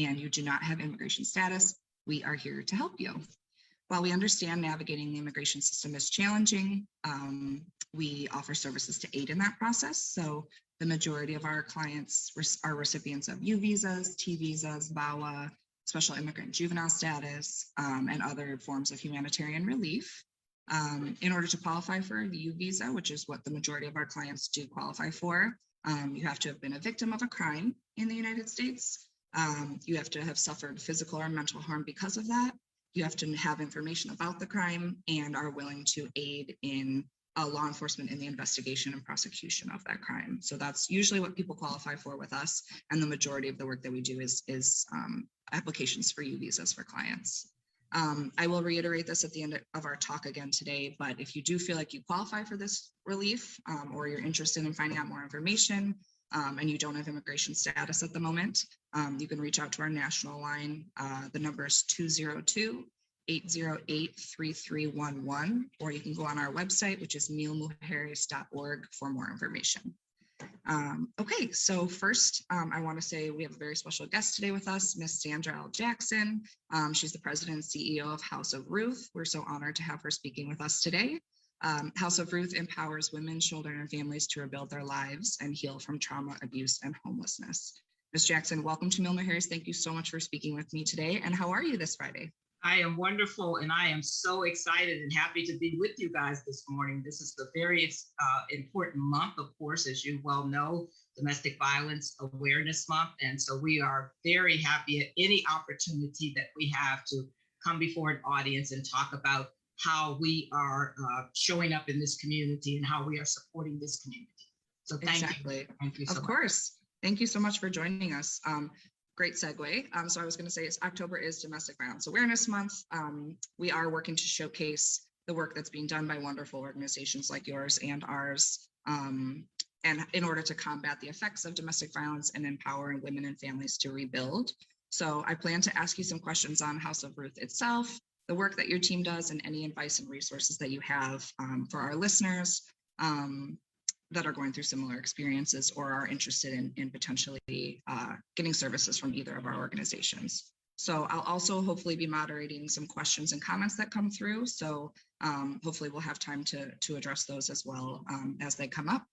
and you do not have immigration status, we are here to help you. While we understand navigating the immigration system is challenging, we offer services to aid in that process. So the majority of our clients are recipients of U visas, T visas, VAWA, special immigrant juvenile status, and other forms of humanitarian relief. In order to qualify for the U visa, which is what the majority of our clients do qualify for, you have to have been a victim of a crime in the United States. You have to have suffered physical or mental harm because of that. You have to have information about the crime and are willing to aid in law enforcement in the investigation and prosecution of that crime. So that's usually what people qualify for with us. And the majority of the work that we do is applications for U visas for clients. I will reiterate this at the end of our talk again today, but if you do feel like you qualify for this relief or you're interested in finding out more information and you don't have immigration status at the moment, you can reach out to our national line. The number is 202-808-3311, or you can go on our website, which is mujeres.org for more information. Okay, so first, I want to say we have a very special guest today with us, Miss Sandra Jackson. She's the president and CEO of House of Ruth. We're so honored to have her speaking with us today. House of Ruth empowers women, children, and families to rebuild their lives and heal from trauma, abuse, and homelessness. Ms. Jackson, welcome to Mujeres. Thank you so much for speaking with me today. And how are you this Friday? I am wonderful, and I am so excited and happy to be with you guys this morning. This is a very important month, of course, as you well know, Domestic Violence Awareness Month. And so we are very happy at any opportunity that we have to come before an audience and talk about how we are showing up in this community and how we are supporting this community. So thank you. Thank you so much. Of course. Thank you so much for joining us. Great segue. So I was going to say October is Domestic Violence Awareness Month. We are working to showcase the work that's being done by wonderful organizations like yours and ours, and in order to combat the effects of domestic violence and empowering women and families to rebuild. So I plan to ask you some questions on House of Ruth itself, the work that your team does, and any advice and resources that you have for our listeners that are going through similar experiences or are interested in potentially getting services from either of our organizations. So I'll also hopefully be moderating some questions and comments that come through. So hopefully we'll have time to address those as well as they come up.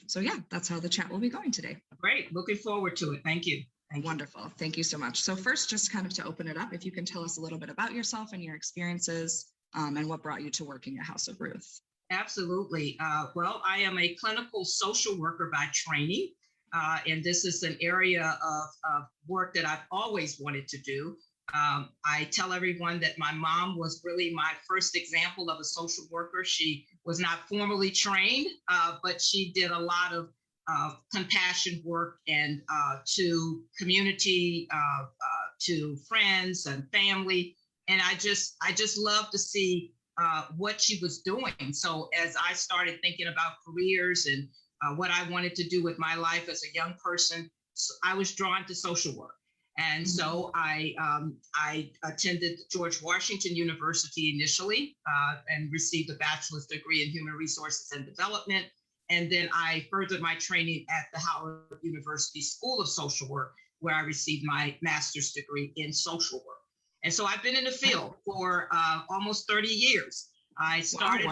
So yeah, that's how the chat will be going today. Great, looking forward to it. Thank you. Wonderful, thank you so much. So first, just kind of to open it up, if you can tell us a little bit about yourself and your experiences and what brought you to working at House of Ruth. Absolutely. Well, I am a clinical social worker by training, and this is an area of work that I've always wanted to do. I tell everyone that my mom was really my first example of a social worker. She was not formally trained, but she did a lot of compassion work and to community, to friends and family. And I just love to see what she was doing. So as I started thinking about careers and what I wanted to do with my life as a young person, I was drawn to social work. And so I attended George Washington University initially and received a bachelor's degree in human resources and development. And then I furthered my training at the Howard University School of Social Work, where I received my master's degree in social work. And so I've been in the field for almost 30 years. I started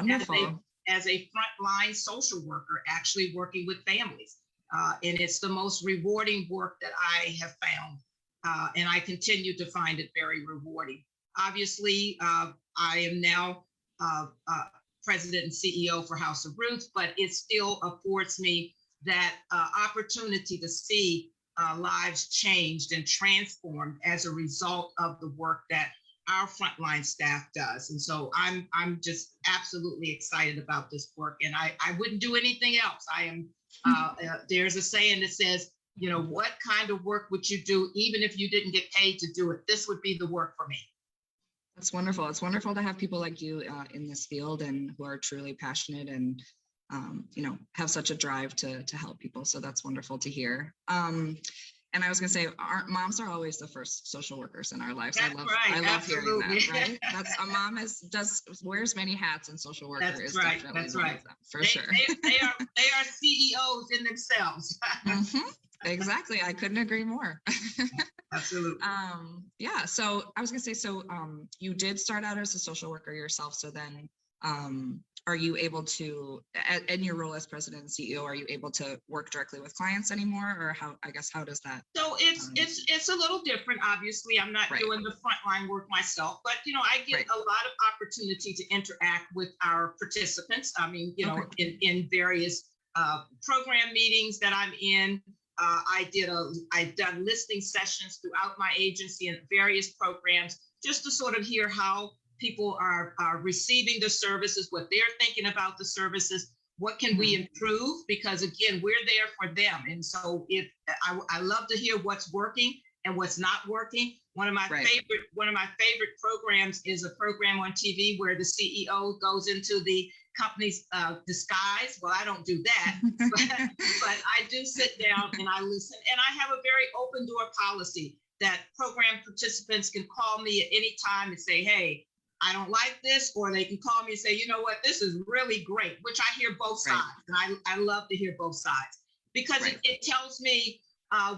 as a frontline social worker, actually working with families. And it's the most rewarding work that I have found. And I continue to find it very rewarding. Obviously, I am now president and CEO for House of Ruth, but it still affords me that opportunity to see lives changed and transformed as a result of the work that our frontline staff does. And so I'm just absolutely excited about this work, and I wouldn't do anything else. I am, there's a saying that says, you know, what kind of work would you do even if you didn't get paid to do it? This would be the work for me. That's wonderful. It's wonderful to have people like you in this field and who are truly passionate and you know, have such a drive to help people. So that's wonderful to hear. And I was going to say, our moms are always the first social workers in our lives. That's I love hearing that. Right? That's a mom wears many hats, and social worker is definitely one of them, for sure. They are CEOs in themselves. Exactly. I couldn't agree more. Absolutely. Yeah. So I was gonna say, so you did start out as a social worker yourself. So then are you able to, in your role as president and CEO, are you able to work directly with clients anymore? Or how does that? So it's a little different. Obviously, I'm not Right. doing the frontline work myself, but I get Right. a lot of opportunity to interact with our participants. I mean, Okay. in various program meetings that I'm in. I've done listening sessions throughout my agency and various programs just to sort of hear how people are receiving the services, what they're thinking about the services, what can we improve? Because again, we're there for them. And so I love to hear what's working and what's not working. One of my favorite programs is a program on TV where the CEO goes into the company's disguise. Well, I don't do that, but I do sit down and I listen. And I have a very open door policy that program participants can call me at any time and say, hey, I don't like this, or they can call me and say, you know what, this is really great, which I hear both sides. And I love to hear both sides because it tells me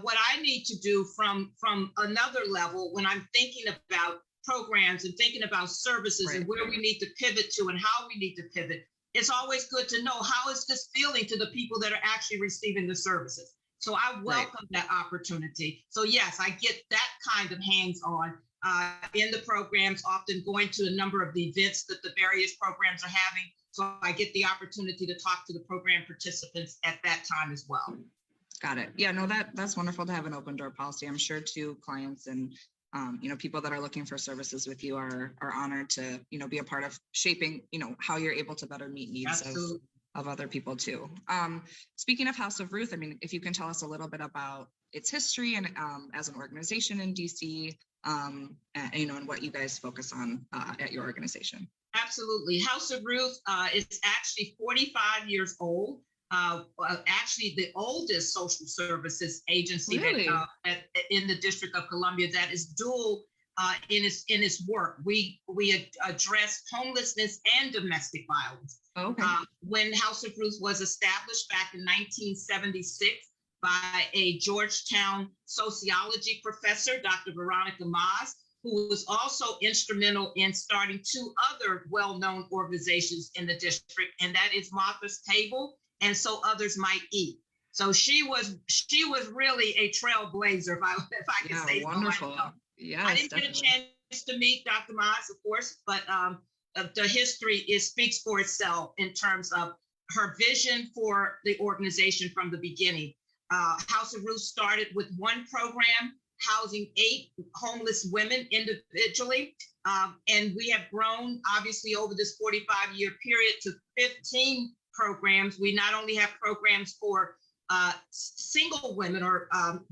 what I need to do from another level when I'm thinking about programs and thinking about services and where we need to pivot to and how we need to pivot. It's always good to know how is this feeling to the people that are actually receiving the services. So I welcome that opportunity. So yes, I get that kind of hands-on in the programs, often going to a number of the events that the various programs are having. So I get the opportunity to talk to the program participants at that time as well. Got it. Yeah, no, that's wonderful to have an open door policy. I'm sure too, clients and people that are looking for services with you are honored to be a part of shaping how you're able to better meet needs of other people too. Speaking of House of Ruth, I mean, if you can tell us a little bit about its history and as an organization in DC, and what you guys focus on at your organization. Absolutely. House of Ruth is actually 45 years old. Actually, the oldest social services agency in the District of Columbia that is dual in its work. We address homelessness and domestic violence. Okay. When House of Ruth was established back in 1976 by a Georgetown sociology professor, Dr. Veronica Maz, who was also instrumental in starting two other well-known organizations in the district, and that is Martha's Table and So Others Might Eat. So she was really a trailblazer, if I can say wonderful. So myself. Yes, I didn't get a chance to meet Dr. Maz, of course, but the history speaks for itself in terms of her vision for the organization from the beginning. House of Ruth started with one program housing 8 homeless women individually. And we have grown, obviously, over this 45-year period to 15 programs. We not only have programs for single women,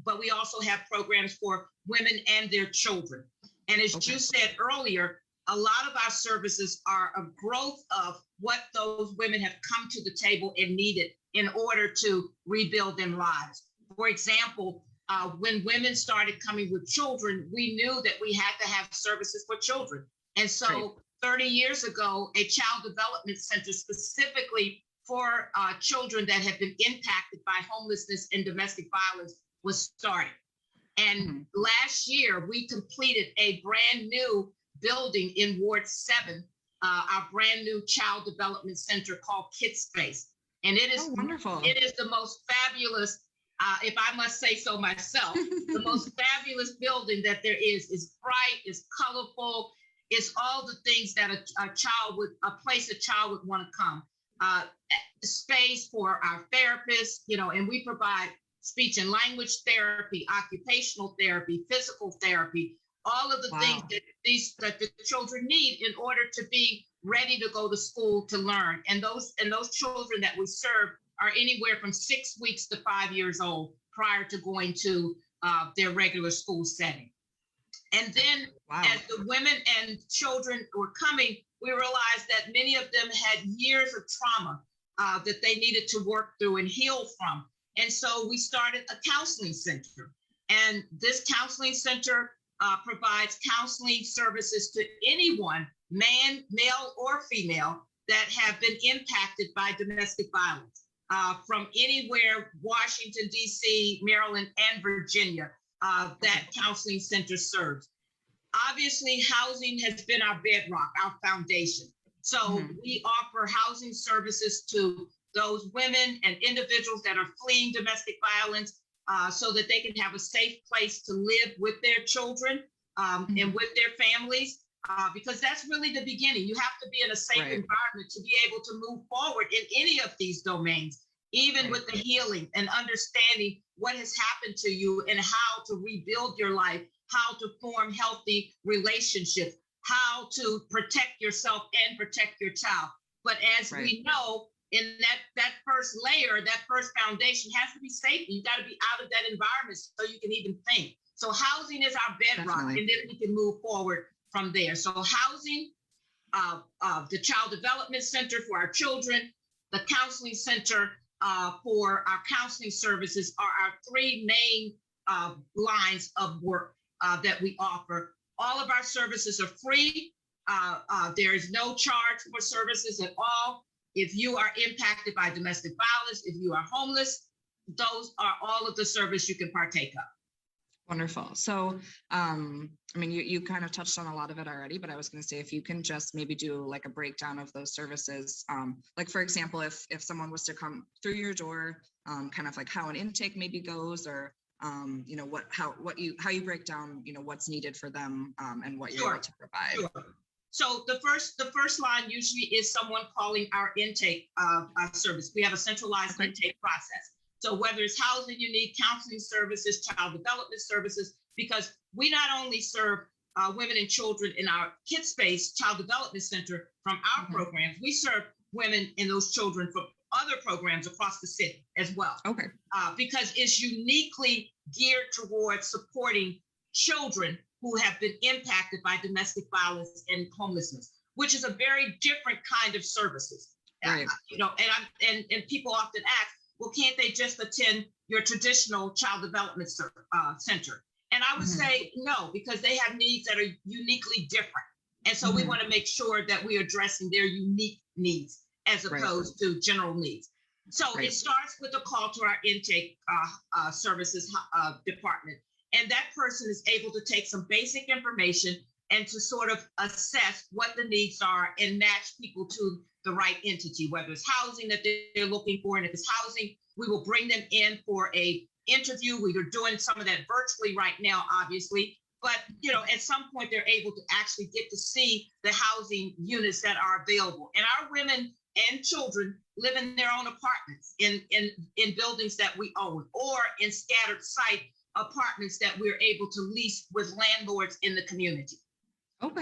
but we also have programs for women and their children. And as you said earlier, a lot of our services are a growth of what those women have come to the table and needed in order to rebuild their lives. For example, when women started coming with children, we knew that we had to have services for children. And so 30 years ago, a child development center specifically for children that have been impacted by homelessness and domestic violence was started. And last year, we completed a brand new building in Ward 7, our brand new child development center called Kids Space. And it is wonderful. It is the most fabulous, if I must say so myself, the most fabulous building that there is bright, is colorful, it's all the things that a place a child would want to come. Space for our therapists, and we provide speech and language therapy, occupational therapy, physical therapy, all of the things that the children need in order to be ready to go to school to learn. And those children that we serve are anywhere from 6 weeks to 5 years old prior to going to their regular school setting. And then as the women and children were coming, we realized that many of them had years of trauma that they needed to work through and heal from. And so we started a counseling center. And this counseling center provides counseling services to anyone, male or female, that have been impacted by domestic violence. from anywhere, Washington, D.C., Maryland, and Virginia, that counseling center serves. Obviously, housing has been our bedrock, our foundation. So we offer housing services to those women and individuals that are fleeing domestic violence, so that they can have a safe place to live with their children and with their families, because that's really the beginning. You have to be in a safe environment to be able to move forward in any of these domains, even with the healing and understanding what has happened to you and how to rebuild your life, how to form healthy relationships, how to protect yourself and protect your child. But as we know, in that first layer, that first foundation has to be safety. You got to be out of that environment so you can even think. So housing is our bedrock, and then we can move forward from there. So housing, the Child Development Center for our children, the Counseling Center for our counseling services are our three main lines of work that we offer. All of our services are free. There is no charge for services at all. If you are impacted by domestic violence, if you are homeless, those are all of the service you can partake of. Wonderful. So, I mean, you kind of touched on a lot of it already, but I was going to say, if you can just maybe do like a breakdown of those services, like for example, if someone was to come through your door, kind of like how an intake maybe goes, or you know, how you break down, you know, what's needed for them, and what you're able to provide. Sure. So the first line usually is someone calling our intake service. We have a centralized intake process. So whether it's housing you need, counseling services, child development services, because we not only serve women and children in our Kids Space Child Development Center from our programs, we serve women and those children from other programs across the city as well. Because it's uniquely geared towards supporting children who have been impacted by domestic violence and homelessness, which is a very different kind of services. You know, and people often ask, well, can't they just attend your traditional child development center? And I would say no, because they have needs that are uniquely different. And so we want to make sure that we're addressing their unique needs as opposed to general needs. So it starts with a call to our intake services department. And that person is able to take some basic information and to sort of assess what the needs are and match people to the right entity, whether it's housing that they're looking for. And if it's housing, we will bring them in for a interview. We are doing some of that virtually right now, obviously. But, you know, at some point, they're able to actually get to see the housing units that are available. And our women and children live in their own apartments in buildings that we own, or in scattered site apartments that we're able to lease with landlords in the community. Wow.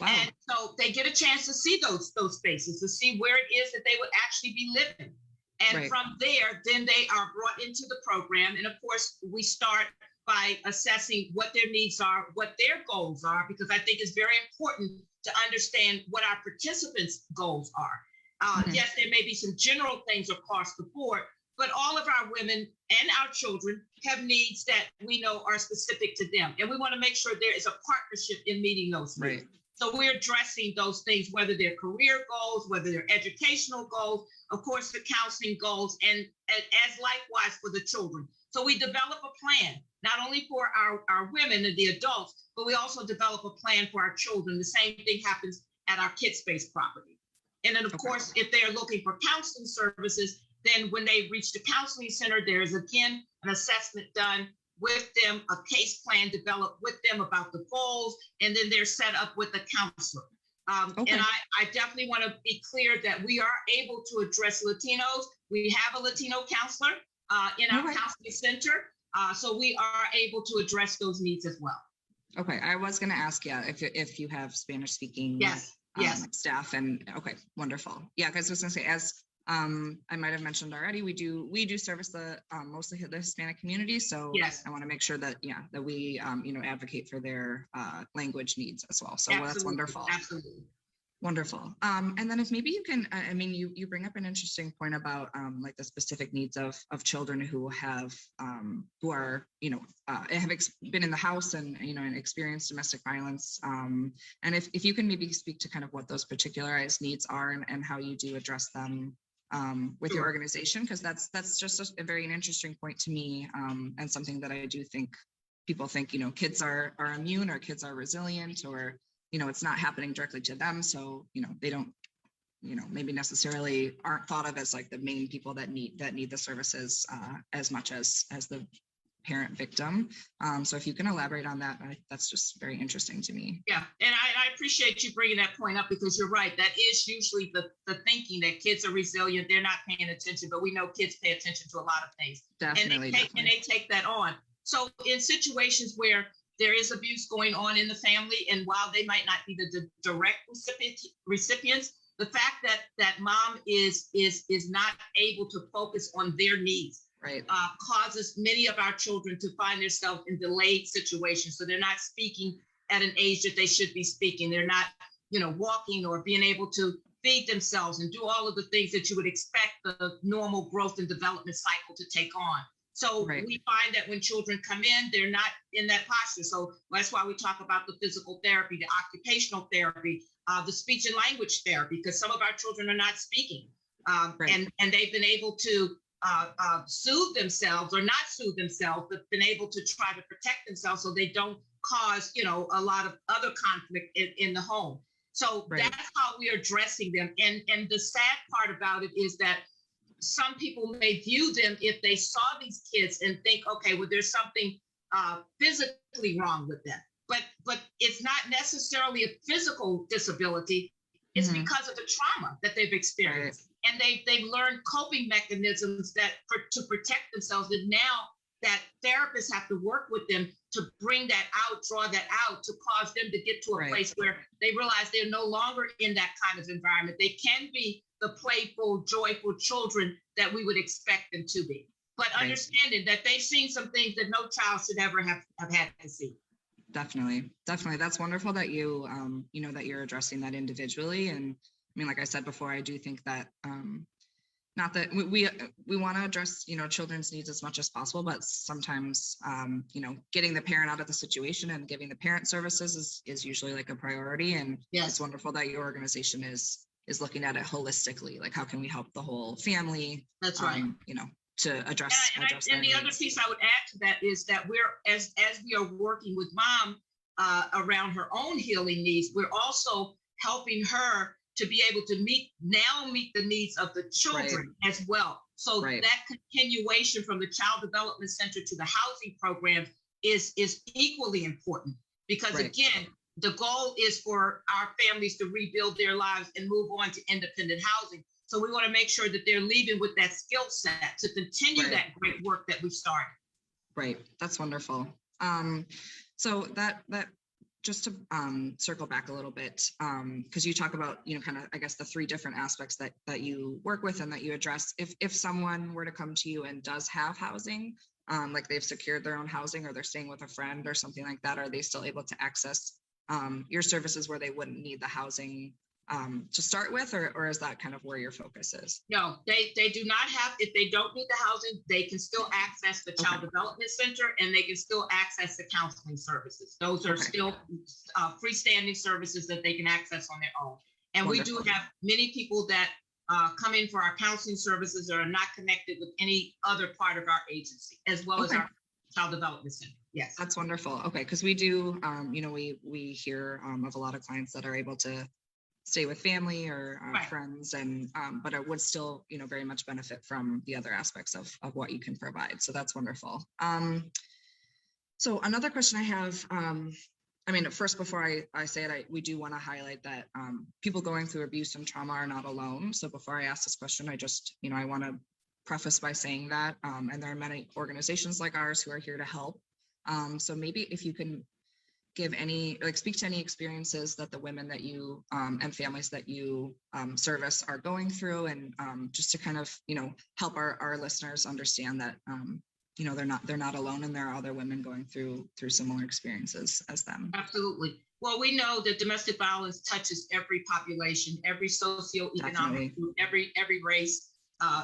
And so they get a chance to see those spaces, to see where it is that they would actually be living. And from there, then they are brought into the program. And of course, we start by assessing what their needs are, what their goals are, because I think it's very important to understand what our participants' goals are. Yes, there may be some general things across the board, but all of our women and our children have needs that we know are specific to them. And we want to make sure there is a partnership in meeting those needs. So we're addressing those things, whether they're career goals, whether they're educational goals, of course, the counseling goals, and as likewise for the children. So we develop a plan, not only for our women and the adults, but we also develop a plan for our children. The same thing happens at our Kids Space property. And then, of course, if they're looking for counseling services, then when they reach the counseling center, there's again an assessment done with them, a case plan developed with them about the goals, and then they're set up with a counselor. And I definitely want to be clear that we are able to address Latinos. We have a Latino counselor in our counseling center, so we are able to address those needs as well. I was going to ask, if you have Spanish speaking staff, and wonderful. Because I was going to say, as I might have mentioned already, we do service the mostly the Hispanic community. So I want to make sure that that we advocate for their language needs as well. So that's wonderful. Absolutely. Wonderful. And then if maybe you can, I mean, you bring up an interesting point about like the specific needs of children who have who are, have been in the house and, and experienced domestic violence. And if you can maybe speak to kind of what those particularized needs are and how you do address them with your Sure. organization, because that's just a very interesting point to me, and something that I do think people think, kids are immune, or kids are resilient, or it's not happening directly to them, so they don't maybe necessarily aren't thought of as like the main people that need the services as much as the parent victim. So if you can elaborate on that, that's just very interesting to me. Yeah, and I appreciate you bringing that point up, because you're right. That is usually the thinking, that kids are resilient, they're not paying attention, but we know kids pay attention to a lot of things. Definitely. And they take that on. So in situations where there is abuse going on in the family, and while they might not be the direct recipients, the fact that mom is not able to focus on their needs, right, causes many of our children to find themselves in delayed situations. So they're not speaking at an age that they should be speaking. They're not, walking or being able to feed themselves and do all of the things that you would expect the normal growth and development cycle to take on. So right, we find that when children come in, they're not in that posture. So that's why we talk about the physical therapy, the occupational therapy, the speech and language therapy, because some of our children are not speaking, right, and they've been able to soothe themselves, or not soothe themselves, but been able to try to protect themselves so they don't cause, a lot of other conflict in the home. So right, that's how we are addressing them. And the sad part about it is that some people may view them, if they saw these kids, and think, okay, well, there's something physically wrong with them. But it's not necessarily a physical disability. It's Mhm. because of the trauma that they've experienced. Right. And they've learned coping mechanisms to protect themselves. And now that therapists have to work with them to bring that out, draw that out, to cause them to get to a Right. place where they realize they're no longer in that kind of environment. They can be the playful, joyful children that we would expect them to be. But Right. understanding that they've seen some things that no child should ever have had to see. Definitely. That's wonderful that you, that you're addressing that individually. And I mean, like I said before, I do think that, not that we want to address, children's needs as much as possible, but sometimes, getting the parent out of the situation and giving the parent services is usually like a priority. And Yes. It's wonderful that your organization is looking at it holistically. Like, how can we help the whole family? That's right. To address. And the other piece I would add to that is that we're, as we are working with mom around her own healing needs, we're also helping her to be able to meet the needs of the children as well. So that continuation from the Child Development Center to the housing program is equally important, because again, the goal is for our families to rebuild their lives and move on to independent housing. So we want to make sure that they're leaving with that skill set to continue that great work that we started. Right. That's wonderful. So that just to circle back a little bit, because you talk about, kind of, I guess, the three different aspects that you work with and that you address. If someone were to come to you and does have housing, like they've secured their own housing, or they're staying with a friend or something like that, are they still able to access your services where they wouldn't need the housing to start with, or is that kind of where your focus is? No, they do not have, if they don't need the housing, they can still access the Child Development Center, and they can still access the counseling services. Those are still freestanding services that they can access on their own. And Wonderful. We do have many people that come in for our counseling services that are not connected with any other part of our agency, as well as our Child Development Center. Yes. That's wonderful. Okay. Because we do, we hear of a lot of clients that are able to stay with family or friends, and but it would still, very much benefit from the other aspects of what you can provide. So that's wonderful. So another question I have, first, before I say it, we do want to highlight that people going through abuse and trauma are not alone. So before I ask this question, I just, I want to preface by saying that, and there are many organizations like ours who are here to help. So maybe if you can speak to any experiences that the women that you and families that you service are going through, and just to kind of, help our listeners understand that, they're not alone, and there are other women going through similar experiences as them. Absolutely. Well, we know that domestic violence touches every population, every socioeconomic group, every race.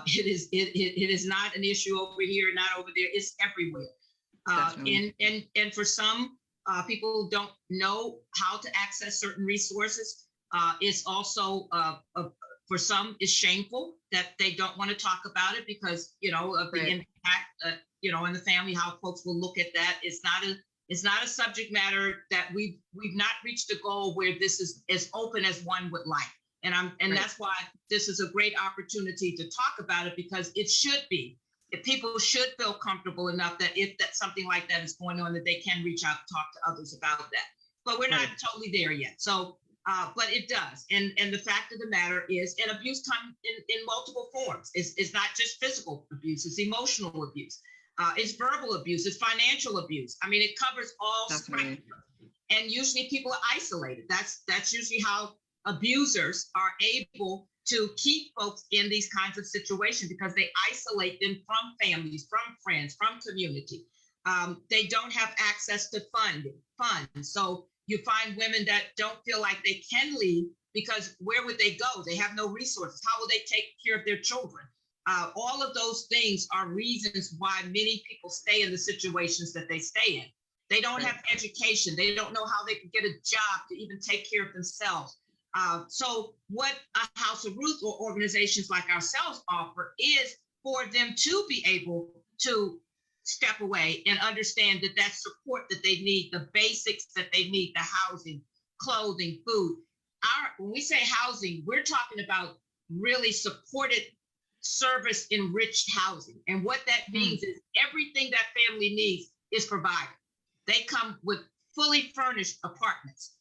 It is not an issue over here, not over there. It's everywhere. And for some, people don't know how to access certain resources. It's also For some, it's shameful that they don't want to talk about it because, of the impact, in the family, how folks will look at that. It's not a subject matter that we've not reached a goal where this is as open as one would like. And that's why this is a great opportunity to talk about it, because it should be. If people should feel comfortable enough that if that something like that is going on, that they can reach out and talk to others about that. But we're not totally there yet. So, but it does. And the fact of the matter is, and abuse comes in multiple forms. It's not just physical abuse, it's emotional abuse. It's verbal abuse, it's financial abuse. I mean, it covers all spectrum. And usually people are isolated. That's usually how abusers are able to keep folks in these kinds of situations, because they isolate them from families, from friends, from community. They don't have access to funds. So you find women that don't feel like they can leave, because where would they go? They have no resources. How will they take care of their children? All of those things are reasons why many people stay in the situations that they stay in. They don't have education. They don't know how they can get a job to even take care of themselves. So what a House of Ruth or organizations like ourselves offer is for them to be able to step away and understand that support that they need, the basics that they need, the housing, clothing, food. When we say housing, we're talking about really supported, service enriched housing. And what that means is everything that family needs is provided. They come with fully furnished apartments.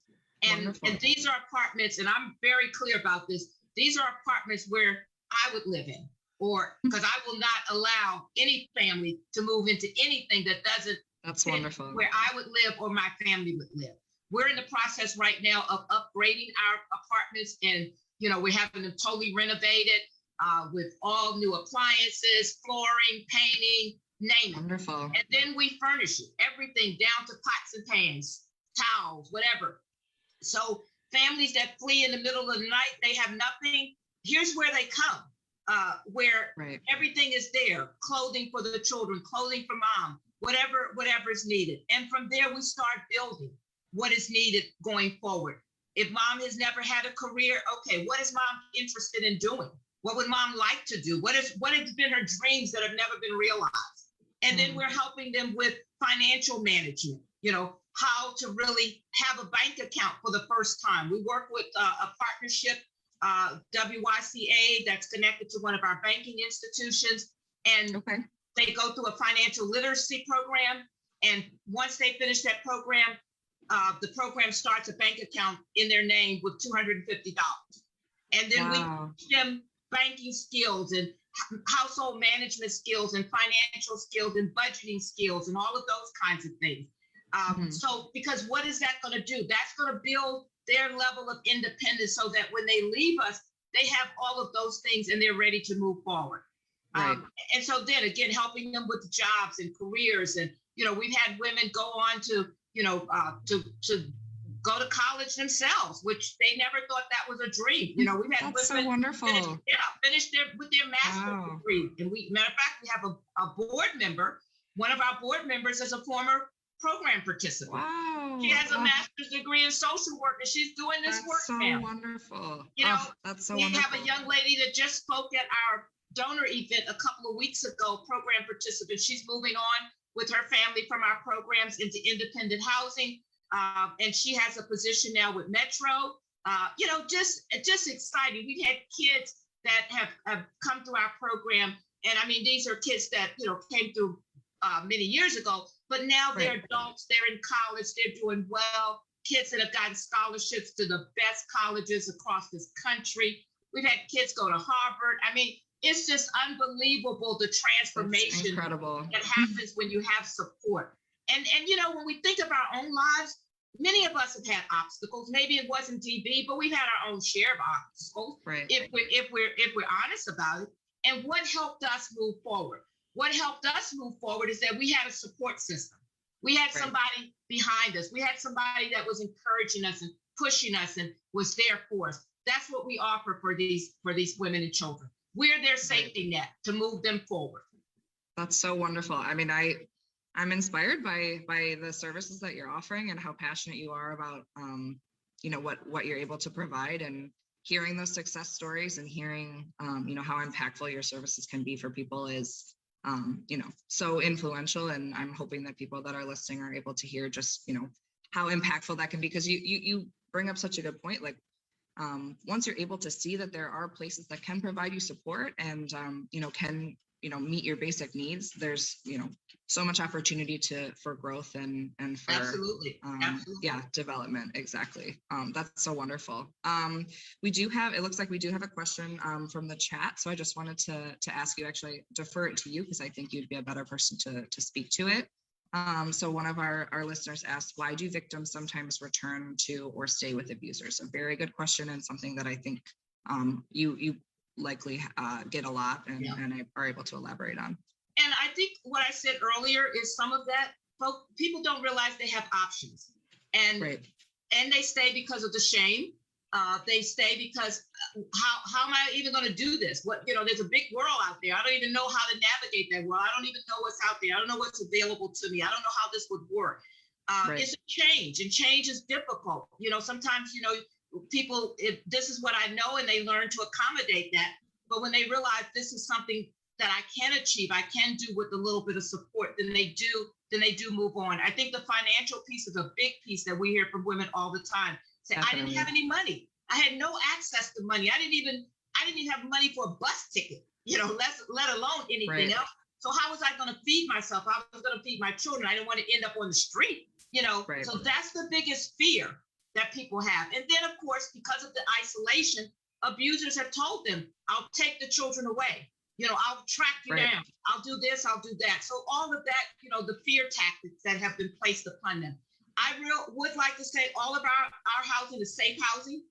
And these are apartments, and I'm very clear about this, these are apartments where I would live in, or because I will not allow any family to move into anything that doesn't fit where I would live or my family would live. We're in the process right now of upgrading our apartments, and we're having them totally renovated with all new appliances, flooring, painting, name it. Wonderful. And then we furnish it, everything down to pots and pans, towels, whatever. So families that flee in the middle of the night, they have nothing. Here's where they come, where everything is there. Clothing for the children, clothing for mom, whatever is needed. And from there, we start building what is needed going forward. If mom has never had a career, okay, what is mom interested in doing? What would mom like to do? What has been her dreams that have never been realized? And then we're helping them with financial management, how to really have a bank account for the first time. We work with a partnership, WYCA, that's connected to one of our banking institutions. And they go through a financial literacy program. And once they finish that program, the program starts a bank account in their name with $250. And then we teach them banking skills and household management skills and financial skills and budgeting skills and all of those kinds of things. So, because what is that going to do? That's going to build their level of independence so that when they leave us, they have all of those things and they're ready to move forward. And so then again, helping them with jobs and careers. And, we've had women go on to to go to college themselves, which they never thought that was a dream. We've had That's women so wonderful. finish with their master's degree. And matter of fact, we have a board member. One of our board members is a former program participant. Wow. She has a master's degree in social work, and she's doing this work now. Wonderful. That's so wonderful. We have a young lady that just spoke at our donor event a couple of weeks ago, program participant. She's moving on with her family from our programs into independent housing. And she has a position now with Metro. Just exciting. We've had kids that have come through our program. And I mean, these are kids that, came through many years ago, but now they're adults, they're in college, they're doing well. Kids that have gotten scholarships to the best colleges across this country. We've had kids go to Harvard. I mean, it's just unbelievable, the transformation that happens when you have support. And when we think of our own lives, many of us have had obstacles. Maybe it wasn't DV, but we've had our own share of obstacles. If we're honest about it. And what helped us move forward? What helped us move forward is that we had a support system. We had somebody behind us. We had somebody that was encouraging us and pushing us and was there for us. That's what we offer for these women and children. We're their safety net to move them forward. That's so wonderful. I mean, I'm inspired by the services that you're offering and how passionate you are about, what you're able to provide. And, hearing those success stories and hearing, how impactful your services can be for people is, so influential. And I'm hoping that people that are listening are able to hear just, how impactful that can be. Because you bring up such a good point. Like, once you're able to see that there are places that can provide you support and, can, meet your basic needs, there's, so much opportunity for growth and for Absolutely. development. Exactly. That's so wonderful. It looks like we do have a question from the chat. So I just wanted to ask you, actually defer it to you, because I think you'd be a better person to speak to it. So one of our listeners asked, why do victims sometimes return to or stay with abusers? A very good question, and something that I think you likely get a lot and are able to elaborate on. And I think what I said earlier is some of that people don't realize they have options, and and they stay because of the shame. They stay because how am I even going to do this? There's a big world out there. I don't even know how to navigate that world. I don't even know what's out there. I don't know what's available to me. I don't know how this would work. It's a change, and change is difficult. Sometimes, people, this is what I know, and they learn to accommodate that. But when they realize this is something that I can achieve, I can do with a little bit of support, then they do move on. I think the financial piece is a big piece that we hear from women all the time. Say, I didn't have any money. I had no access to money. I didn't even have money for a bus ticket, let alone anything else. So how was I going to feed myself? I was going to feed my children. I didn't want to end up on the street, So that's the biggest fear that people have. And then, of course, because of the isolation, abusers have told them, I'll take the children away. I'll track you down. I'll do this, I'll do that. So all of that, the fear tactics that have been placed upon them. I would like to say all of our housing is safe housing.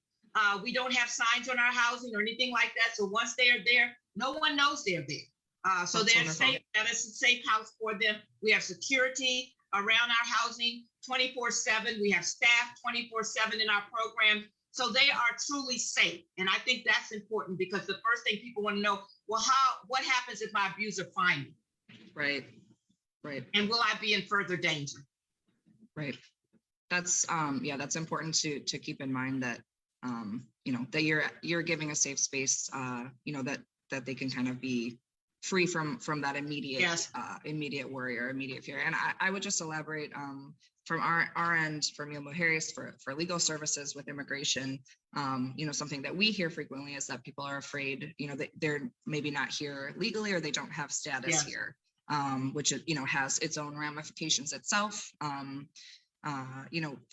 We don't have signs on our housing or anything like that. So once they are there, no one knows they're there. So they're safe. That is a safe house for them. We have security around our housing 24/7. We have staff 24/7 in our program. So they are truly safe. And I think that's important, because the first thing people want to know, well, what happens if my abuser finds me? Right. And will I be in further danger? Right. That's that's important to keep in mind, that that you're giving a safe space, that they can kind of be free from that immediate worry or immediate fear. And I would just elaborate from our end, from Mujeres, for legal services with immigration. Something that we hear frequently is that people are afraid, that they're maybe not here legally, or they don't have status here, which has its own ramifications itself.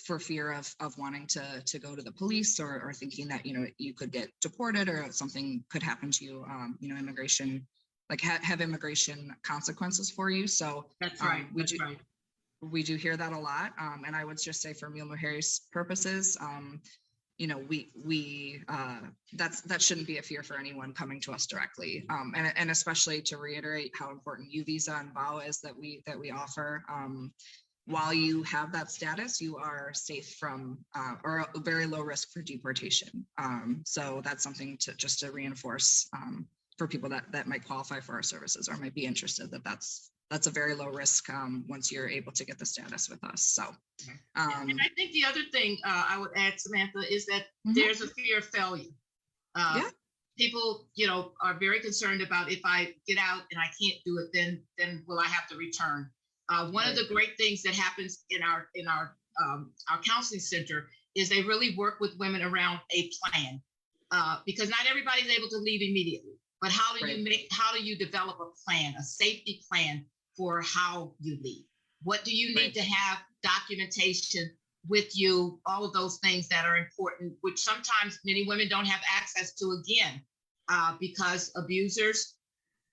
For fear of wanting to go to the police, or thinking that, you could get deported, or something could happen to you, immigration, like have immigration consequences for you. So that's right. We do hear that a lot. And I would just say, for Mujeres purposes, that shouldn't be a fear for anyone coming to us directly. And especially to reiterate how important U visa and VAW is that we offer. While you have that status, you are safe from or a very low risk for deportation. So that's something to reinforce for people that might qualify for our services, or might be interested, that's a very low risk once you're able to get the status with us. So, and I think the other thing I would add, Samantha, is that there's a fear of failure. People, are very concerned about, if I get out and I can't do it, then will I have to return? One of the great things that happens in our counseling center is they really work with women around a plan, because not everybody's able to leave immediately. But how do you develop a plan, a safety plan for how you leave? What do you need to have documentation with you? All of those things that are important, which sometimes many women don't have access to, again, because abusers,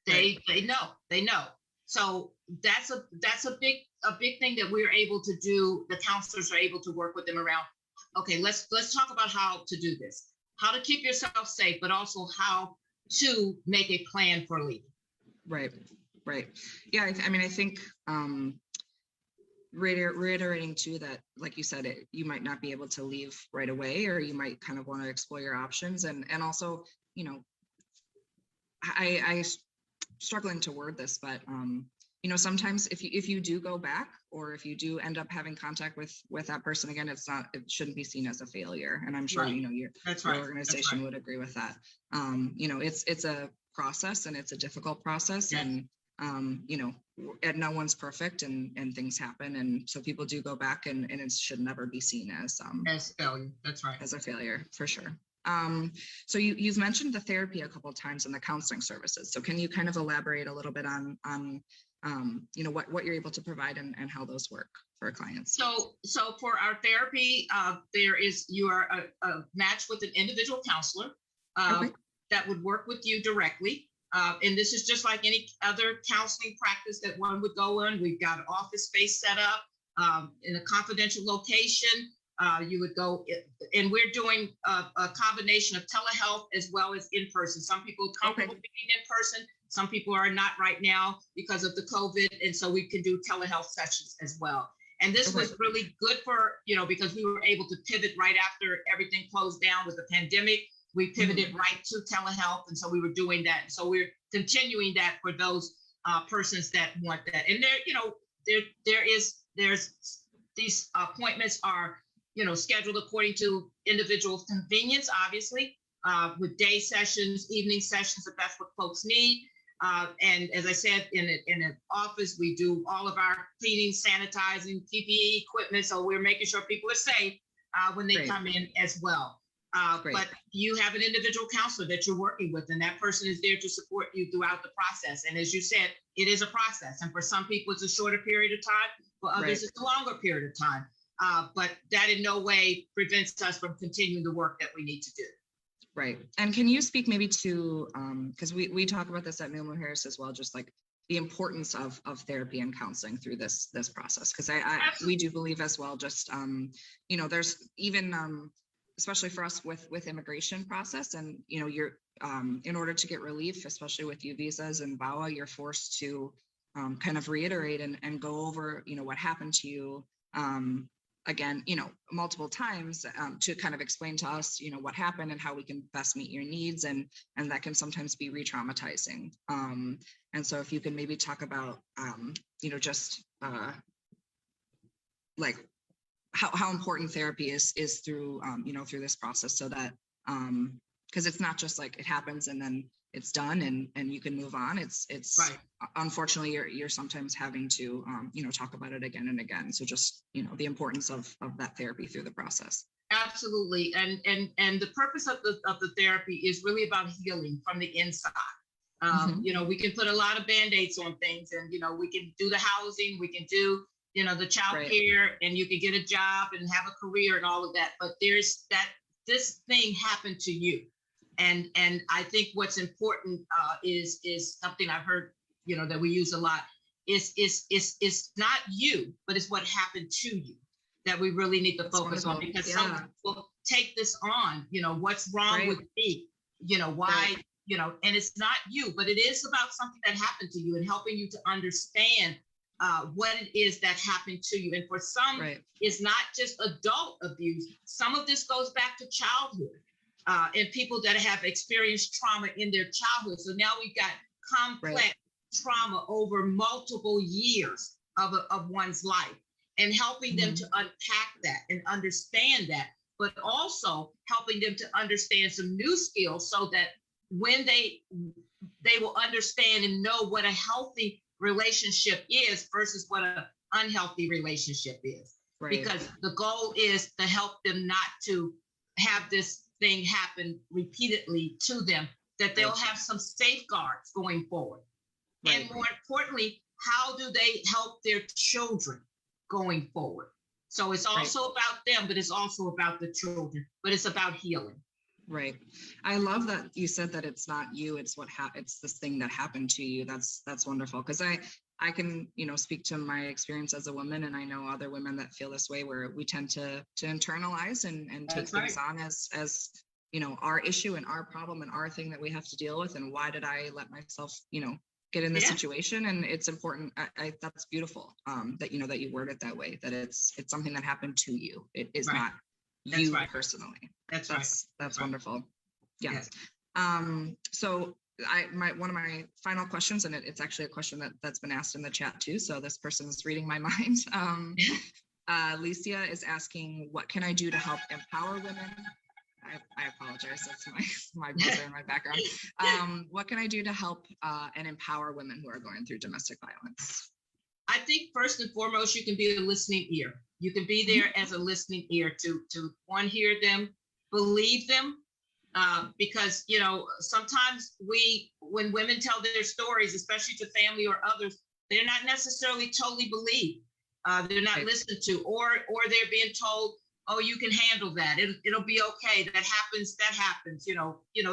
they know. So that's a big thing that we're able to do. The counselors are able to work with them around. Okay, let's talk about how to do this, how to keep yourself safe, but also how to make a plan for leaving. Right. Yeah, I think reiterating too that, like you said, you might not be able to leave right away, or you might kind of want to explore your options, and also, I struggling to word this, but sometimes if you do go back, or if you do end up having contact with that person again, it shouldn't be seen as a failure. And I'm sure, Right. your That's your right. organization would agree with that. It's a process, and it's a difficult process. Yes. And and no one's perfect, and things happen. And so people do go back, and it should never be seen as failure. That's right. as a failure, for sure. So you've mentioned the therapy a couple of times, and the counseling services. So can you kind of elaborate a little bit on what you're able to provide, and how those work for our clients? So for our therapy, you are matched with an individual counselor Okay. that would work with you directly. And this is just like any other counseling practice that one would go in. We've got an office space set up in a confidential location. You would go, and we're doing a combination of telehealth as well as in person. Some people are comfortable being in person. Some people are not right now because of the COVID. And so we can do telehealth sessions as well. And this was really good for, because we were able to pivot right after everything closed down with the pandemic. We pivoted right to telehealth. And so we were doing that. And so we're continuing that for those persons that want that. And there's these appointments are, scheduled according to individual convenience, obviously, with day sessions, evening sessions, if that's what folks need. And as I said, in an office, we do all of our cleaning, sanitizing, PPE equipment. So we're making sure people are safe when they come in as well. But you have an individual counselor that you're working with, and that person is there to support you throughout the process. And as you said, it is a process. And for some people, it's a shorter period of time. For others, it's a longer period of time. But that in no way prevents us from continuing the work that we need to do. Right. And can you speak maybe to, because we talk about this at Mujeres as well, just like the importance of therapy and counseling through this process? Because we do believe as well, just, there's even, especially for us with immigration process, and, you're, in order to get relief, especially with U visas and VAWA, you're forced to kind of reiterate and go over, what happened to you, again, multiple times, to kind of explain to us, what happened and how we can best meet your needs. And that can sometimes be re-traumatizing. And so if you can maybe talk about, just like how important therapy is through, through this process, so that, because it's not just like it happens and then it's done and you can move on. It's right. Unfortunately, you're sometimes having to, talk about it again and again. So just, the importance of that therapy through the process. Absolutely. And the purpose of the therapy is really about healing from the inside. We can put a lot of Band-Aids on things, and, we can do the housing, we can do, the child care, and you can get a job and have a career and all of that. But there's this thing happened to you. And I think what's important is something I've heard, that we use a lot, is not you, but it's what happened to you that we really need to focus on, because some people take this on, what's wrong with me, why, and it's not you, but it is about something that happened to you, and helping you to understand what it is that happened to you. And for some, it's not just adult abuse. Some of this goes back to childhood. And people that have experienced trauma in their childhood. So now we've got complex trauma over multiple years of one's life, and helping them to unpack that and understand that, but also helping them to understand some new skills, so that when they will understand and know what a healthy relationship is versus what an unhealthy relationship is. Because the goal is to help them not to have this thing happen repeatedly to them, that they'll have some safeguards going forward. And more importantly, how do they help their children going forward? So it's also about them, but it's also about the children, but it's about healing. Right. I love that you said that it's not you, it's it's this thing that happened to you. That's wonderful. Because I can, speak to my experience as a woman, and I know other women that feel this way, where we tend to internalize and take things on as, our issue and our problem and our thing that we have to deal with. And why did I let myself, get in this situation? And it's important. That's beautiful. That, that you word it that way, that it's something that happened to you. It is not you personally. That's wonderful. Yeah. Yes. So one of my final questions, and it's actually a question that's been asked in the chat too. So this person is reading my mind. Alicia is asking, what can I do to help empower women? I apologize. That's my buzzer in my background. What can I do to help and empower women who are going through domestic violence? I think first and foremost, you can be a listening ear. You can be there as a listening ear to one, hear them, believe them, because sometimes when women tell their stories, especially to family or others, they're not necessarily totally believed. They're not listened to, or they're being told, oh, you can handle that. It'll be okay. That happens.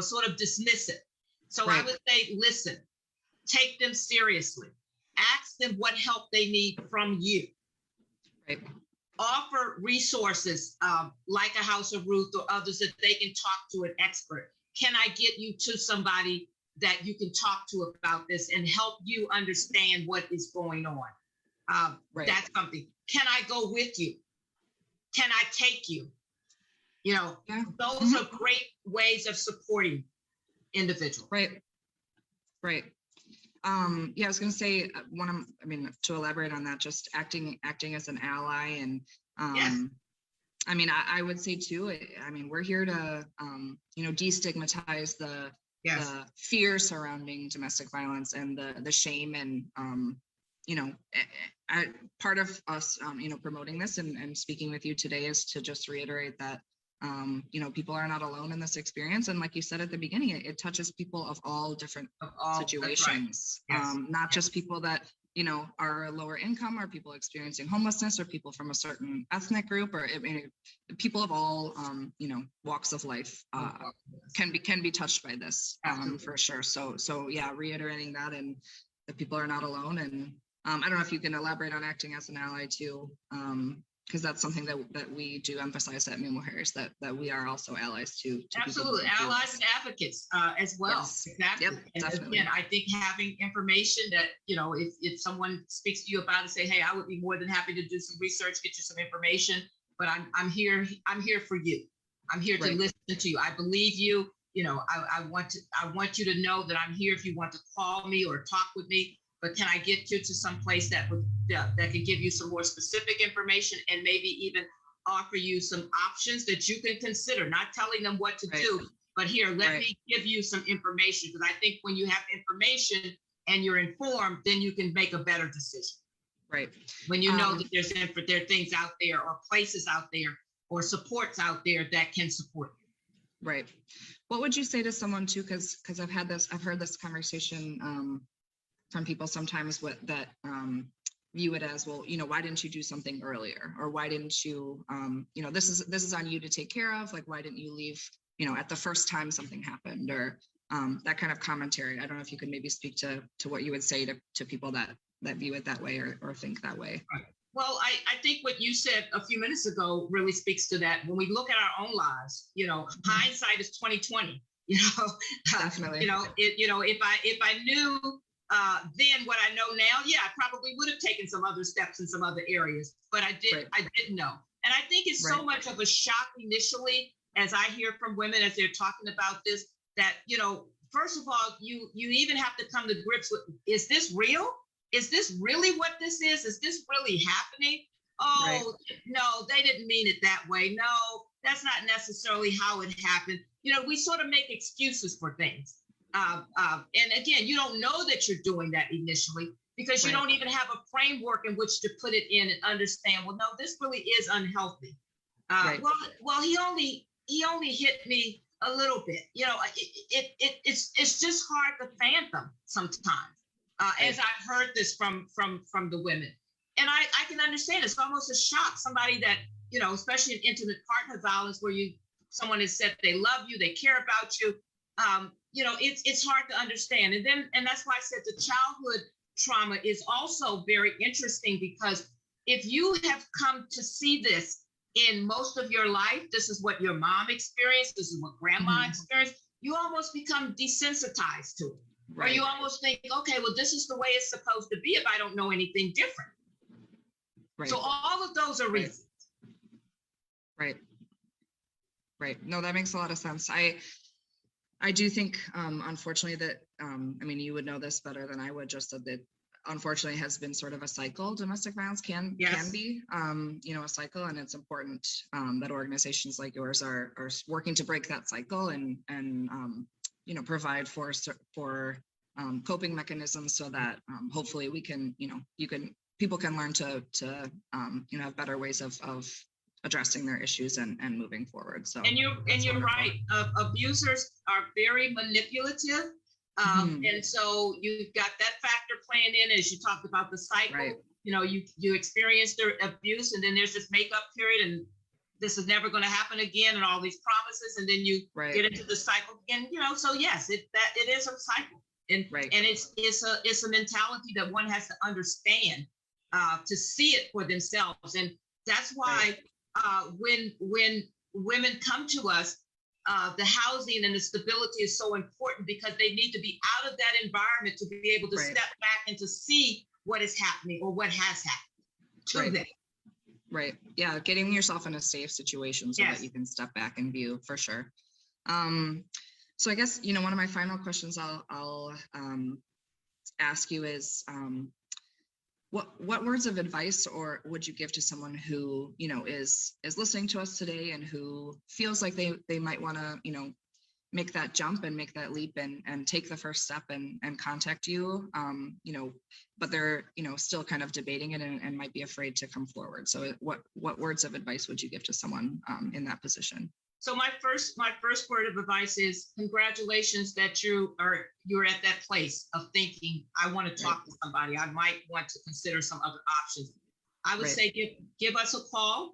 Sort of dismiss it. So I would say, listen, take them seriously. Ask them what help they need from you. Right. Offer resources like a House of Ruth or others that they can talk to an expert. Can I get you to somebody that you can talk to about this and help you understand what is going on? That's something. Can I go with you? Can I take you? Those are great ways of supporting individuals. Right. I was going to say to elaborate on that, just acting as an ally, and I would say too, we're here to destigmatize the fear surrounding domestic violence and the shame, and part of us promoting this and speaking with you today is to just reiterate that people are not alone in this experience. And like you said at the beginning, it touches people of all different situations, not just people that, are lower income, or people experiencing homelessness, or people from a certain ethnic group, or people of all, walks of life can be touched by this, for sure. So yeah, reiterating that, and that people are not alone. And I don't know if you can elaborate on acting as an ally too, because that's something that we do emphasize at Mujeres, that we are also allies to absolutely, allies and advocates as well. Yes. Exactly. Yep, and definitely. Again, I think having information that, if someone speaks to you about it, say, hey, I would be more than happy to do some research, get you some information, but I'm here for you. I'm here to listen to you. I believe you. I want you to know that I'm here if you want to call me or talk with me. But can I get you to some place that can give you some more specific information, and maybe even offer you some options that you can consider, not telling them what to do, but here, let me give you some information. Because I think when you have information and you're informed, then you can make a better decision. Right. When you know that there are things out there, or places out there, or supports out there that can support you. Right. What would you say to someone too? Because I've heard this conversation from people sometimes that view it as, well, why didn't you do something earlier? Or why didn't you, this is on you to take care of. Like, why didn't you leave, at the first time something happened, or that kind of commentary. I don't know if you could maybe speak to what you would say to people that view it that way, or think that way. Right. Well, I think what you said a few minutes ago really speaks to that. When we look at our own lives, hindsight is 20/20. Definitely. If I knew then what I know now, I probably would have taken some other steps in some other areas, but I didn't know. And I think it's so much of a shock initially, as I hear from women as they're talking about this, that, first of all, you even have to come to grips with, is this real? Is this really what this is? Is this really happening? Oh, no, they didn't mean it that way. No, that's not necessarily how it happened. We sort of make excuses for things. And again, you don't know that you're doing that initially, because you don't even have a framework in which to put it in and understand, well, no, this really is unhealthy. Well, he only hit me a little bit. It's just hard to fathom sometimes. As I've heard this from the women, and I can understand, it's almost a shock. Somebody that, especially in intimate partner violence, where someone has said they love you, they care about you. It's hard to understand. And that's why I said the childhood trauma is also very interesting, because if you have come to see this in most of your life, this is what your mom experienced, this is what grandma experienced, you almost become desensitized to it. Or you almost think, okay, well, this is the way it's supposed to be if I don't know anything different. So all of those are reasons. Right. No, that makes a lot of sense. I do think, unfortunately, that, I mean, you would know this better than I would, just that unfortunately has been sort of a cycle. Domestic violence can be, a cycle, and it's important that organizations like yours are working to break that cycle and provide for coping mechanisms so that hopefully we can, people can learn to have better ways of addressing their issues and moving forward. So and you're right. Abusers are very manipulative, and so you've got that factor playing in as you talked about the cycle. Right. You experience their abuse, and then there's this makeup period, and this is never going to happen again, and all these promises, and then you get into the cycle again. So yes, it is a cycle, and and it's a mentality that one has to understand to see it for themselves, and that's why. When women come to us, the housing and the stability is so important because they need to be out of that environment to be able to step back and to see what is happening or what has happened to them. Right. Yeah. Getting yourself in a safe situation so that you can step back and view, for sure. So I guess, one of my final questions I'll ask you is, what words of advice or would you give to someone who, is listening to us today and who feels like they might want to, make that jump and make that leap and take the first step and contact you, but they're, still kind of debating it and might be afraid to come forward. So what words of advice would you give to someone in that position? So my first word of advice is congratulations that you're at that place of thinking, I want to talk to somebody. I might want to consider some other options. I would say give us a call.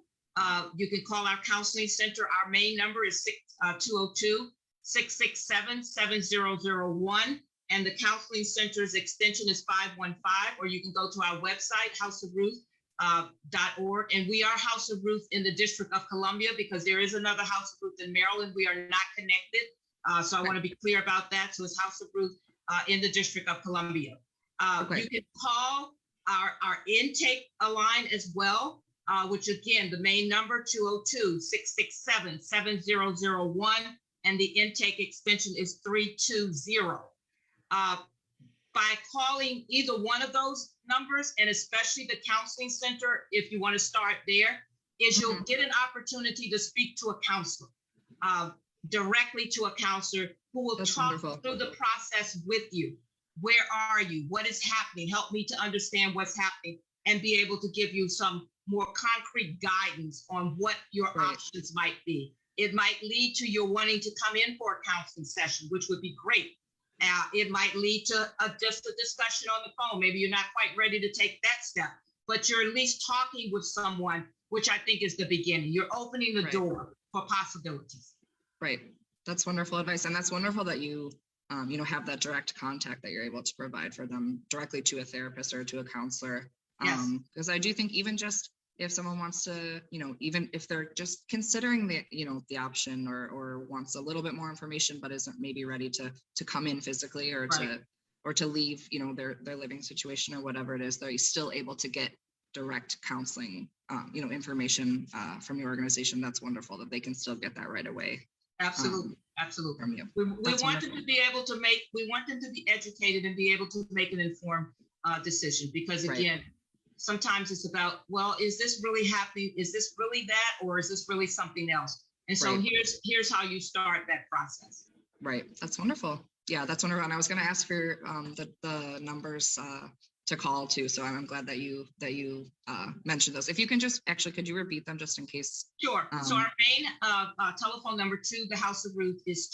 You can call our counseling center. Our main number is 202-667-7001. And the counseling center's extension is 515, or you can go to our website, houseofruth.org. And we are House of Ruth in the District of Columbia because there is another House of Ruth in Maryland. We are not connected. So I want to be clear about that. So it's House of Ruth in the District of Columbia. You can call our intake line as well, which again, the main number 202-667-7001. And the intake extension is 320. By calling either one of those numbers, and especially the counseling center, if you want to start there, is you'll get an opportunity to speak to a counselor, directly to a counselor who will talk through the process with you. Where are you? What is happening? Help me to understand what's happening and be able to give you some more concrete guidance on what your options might be. It might lead to your wanting to come in for a counseling session, which would be great. It might lead to just a discussion on the phone. Maybe you're not quite ready to take that step, but you're at least talking with someone, which I think is the beginning. You're opening the door for possibilities. Right. That's wonderful advice. And that's wonderful that you, have that direct contact that you're able to provide for them directly to a therapist or to a counselor. Because I do think even just if someone wants to, even if they're just considering the, the option or wants a little bit more information, but isn't maybe ready to come in physically or to leave, their living situation or whatever it is, they're still able to get direct counseling, information from your organization. That's wonderful that they can still get that right away. Absolutely. From you. We want them to be able to we want them to be educated and be able to make an informed decision, because again, sometimes it's about, well, is this really happening? Is this really that, or is this really something else? And so here's how you start that process. Right. That's wonderful. Yeah, that's wonderful. And I was going to ask for the numbers to call too. So I'm glad that you mentioned those. If you can could you repeat them just in case? Sure. So our main telephone number to the House of Ruth is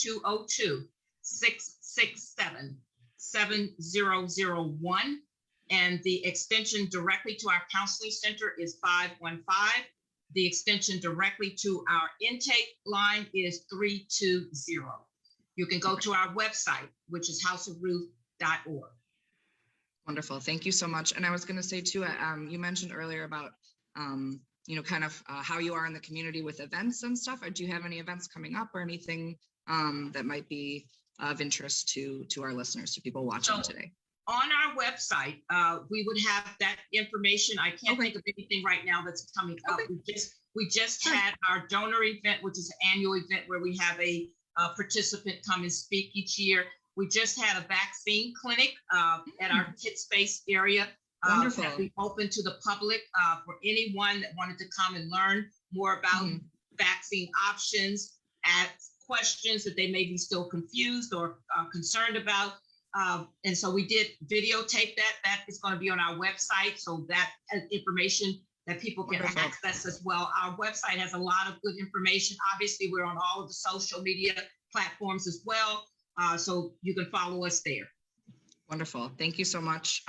202-667-7001. And the extension directly to our counseling center is 515. The extension directly to our intake line is 320. You can go to our website, which is houseofruth.org. Wonderful. Thank you so much. And I was going to say too, you mentioned earlier about, kind of how you are in the community with events and stuff. Or do you have any events coming up or anything that might be of interest to our listeners, to people watching today? On our website, we would have that information. I can't think of anything right now that's coming up. We just had our donor event, which is an annual event where we have a participant come and speak each year. We just had a vaccine clinic at our Kid Space area that we opened to the public for anyone that wanted to come and learn more about vaccine options, ask questions that they may be still confused or concerned about. And so we did videotape that. That is going to be on our website. So that information that people can access as well. Our website has a lot of good information. Obviously, we're on all of the social media platforms as well. So you can follow us there. Wonderful. Thank you so much.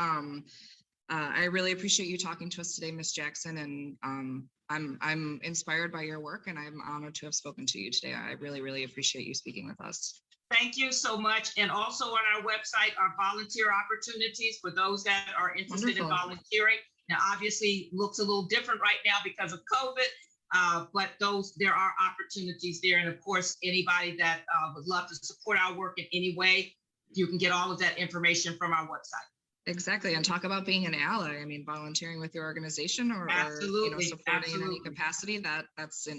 I really appreciate you talking to us today, Ms. Jackson, and I'm inspired by your work, and I'm honored to have spoken to you today. I really, really appreciate you speaking with us. Thank you so much. And also on our website are volunteer opportunities for those that are interested in volunteering. Now, obviously, looks a little different right now because of COVID, but there are opportunities there. And of course, anybody that would love to support our work in any way, you can get all of that information from our website. Exactly. And talk about being an ally. I mean, volunteering with your organization or supporting in any capacity, that's a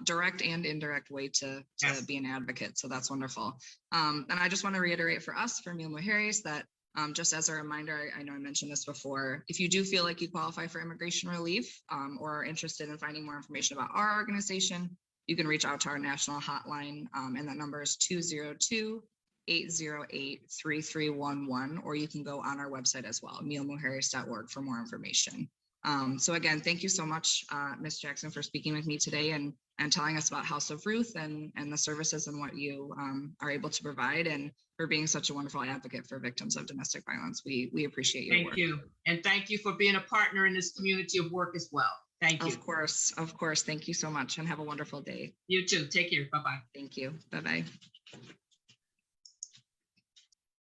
direct and indirect way to be an advocate. So that's wonderful. And I just want to reiterate for us, for Mujeres, that just as a reminder, I know I mentioned this before, if you do feel like you qualify for immigration relief or are interested in finding more information about our organization, you can reach out to our national hotline, and that number is 202-808-3311, or you can go on our website as well, mujeres.org, for more information. So again, thank you so much, Ms. Jackson, for speaking with me today and telling us about House of Ruth and the services and what you are able to provide, and for being such a wonderful advocate for victims of domestic violence. We appreciate your work. Thank you. And thank you for being a partner in this community of work as well. Thank you. Of course. Thank you so much, and have a wonderful day. You too. Take care. Bye-bye. Thank you. Bye-bye.